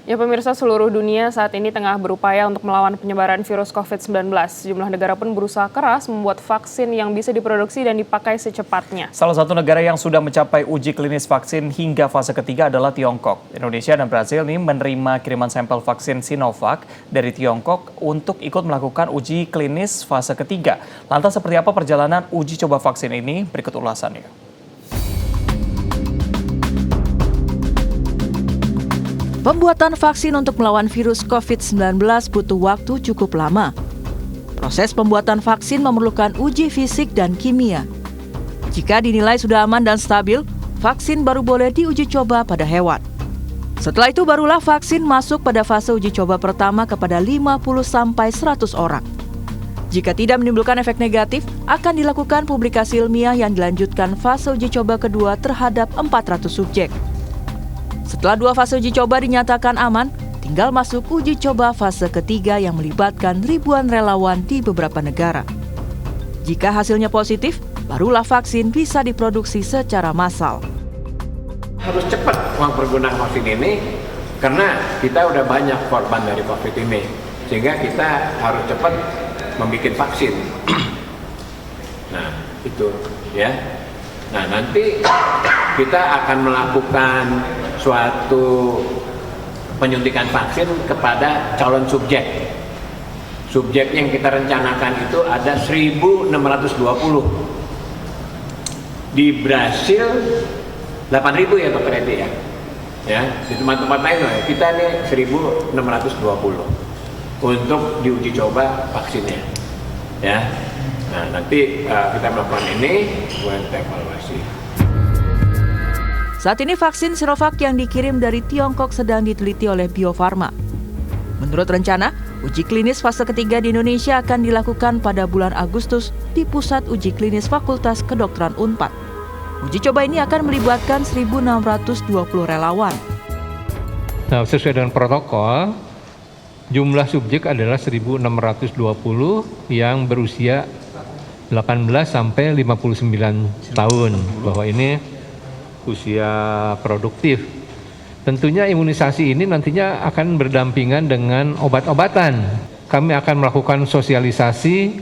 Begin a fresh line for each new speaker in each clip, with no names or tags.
Ya pemirsa, seluruh dunia saat ini tengah berupaya untuk melawan penyebaran virus COVID-19. Sejumlah negara pun berusaha keras membuat vaksin yang bisa diproduksi dan dipakai secepatnya.
Salah satu negara yang sudah mencapai uji klinis vaksin hingga fase ketiga adalah Tiongkok. Indonesia dan Brasil ini menerima kiriman sampel vaksin Sinovac dari Tiongkok untuk ikut melakukan uji klinis fase ketiga. Lantas seperti apa perjalanan uji coba vaksin ini? Berikut ulasannya.
Pembuatan vaksin untuk melawan virus COVID-19 butuh waktu cukup lama. Proses pembuatan vaksin memerlukan uji fisik dan kimia. Jika dinilai sudah aman dan stabil, vaksin baru boleh diuji coba pada hewan. Setelah itu barulah vaksin masuk pada fase uji coba pertama kepada 50-100 orang. Jika tidak menimbulkan efek negatif, akan dilakukan publikasi ilmiah yang dilanjutkan fase uji coba kedua terhadap 400 subjek. Setelah 2 fase uji coba dinyatakan aman, tinggal masuk uji coba fase ketiga yang melibatkan ribuan relawan di beberapa negara. Jika hasilnya positif, barulah vaksin bisa diproduksi secara massal.
Harus cepat uang pergunaan vaksin ini, karena kita udah banyak korban dari COVID ini, sehingga kita harus cepat membuat vaksin. Nah, itu ya. Nah, nanti kita akan melakukan suatu penyuntikan vaksin kepada calon subjek. Subjek yang kita rencanakan itu ada 1.620. Di Brasil 8.000 ya Dr. Edi ya. Ya, di tempat-tempat lain ya, kita nih 1.620 untuk diuji coba vaksinnya. Ya. Nah, nanti kita melakukan ini buat evaluasi.
Saat ini vaksin Sinovac yang dikirim dari Tiongkok sedang diteliti oleh Bio Farma. Menurut rencana, uji klinis fase ketiga di Indonesia akan dilakukan pada bulan Agustus di Pusat Uji Klinis Fakultas Kedokteran Unpad. Uji coba ini akan melibatkan 1.620 relawan.
Nah, sesuai dengan protokol, jumlah subjek adalah 1.620 yang berusia 18 sampai 59 tahun, bahwa ini usia produktif. Tentunya imunisasi ini nantinya akan berdampingan dengan obat-obatan. Kami akan melakukan sosialisasi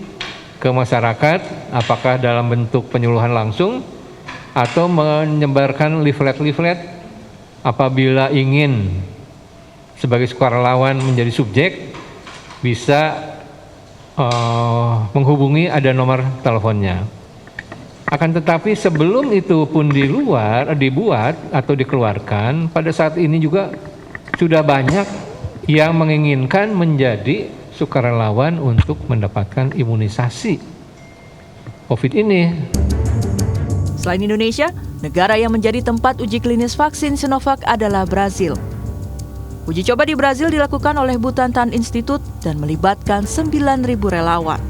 ke masyarakat, apakah dalam bentuk penyuluhan langsung atau menyebarkan leaflet-leaflet apabila ingin sebagai sukarelawan menjadi subjek, bisa menghubungi, ada nomor teleponnya. Akan tetapi sebelum itu pun dibuat atau dikeluarkan, pada saat ini juga sudah banyak yang menginginkan menjadi sukarelawan untuk mendapatkan imunisasi COVID ini.
Selain Indonesia, negara yang menjadi tempat uji klinis vaksin Sinovac adalah Brasil. Uji coba di Brasil dilakukan oleh Butantan Institute dan melibatkan 9.000 relawan.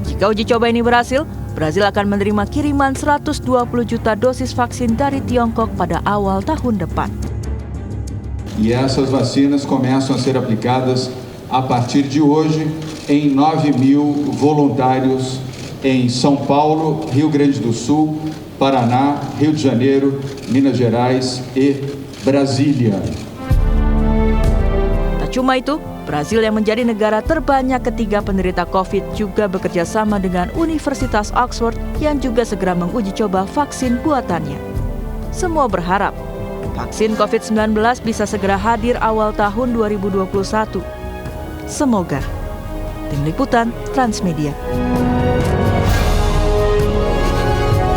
Jika uji coba ini berhasil, Brasil akan menerima kiriman 120 juta dosis vaksin dari Tiongkok pada awal tahun depan.
E essas vacinas começam a ser aplicadas a partir de hoje em 9.000 voluntários em São Paulo, Rio Grande do Sul, Paraná, Rio de Janeiro, Minas Gerais e Brasília.
Tak cuma itu, Brasil yang menjadi negara terbanyak ketiga penderita COVID juga bekerja sama dengan Universitas Oxford yang juga segera menguji coba vaksin buatannya. Semua berharap vaksin COVID-19 bisa segera hadir awal tahun 2021. Semoga. Tim Liputan Transmedia.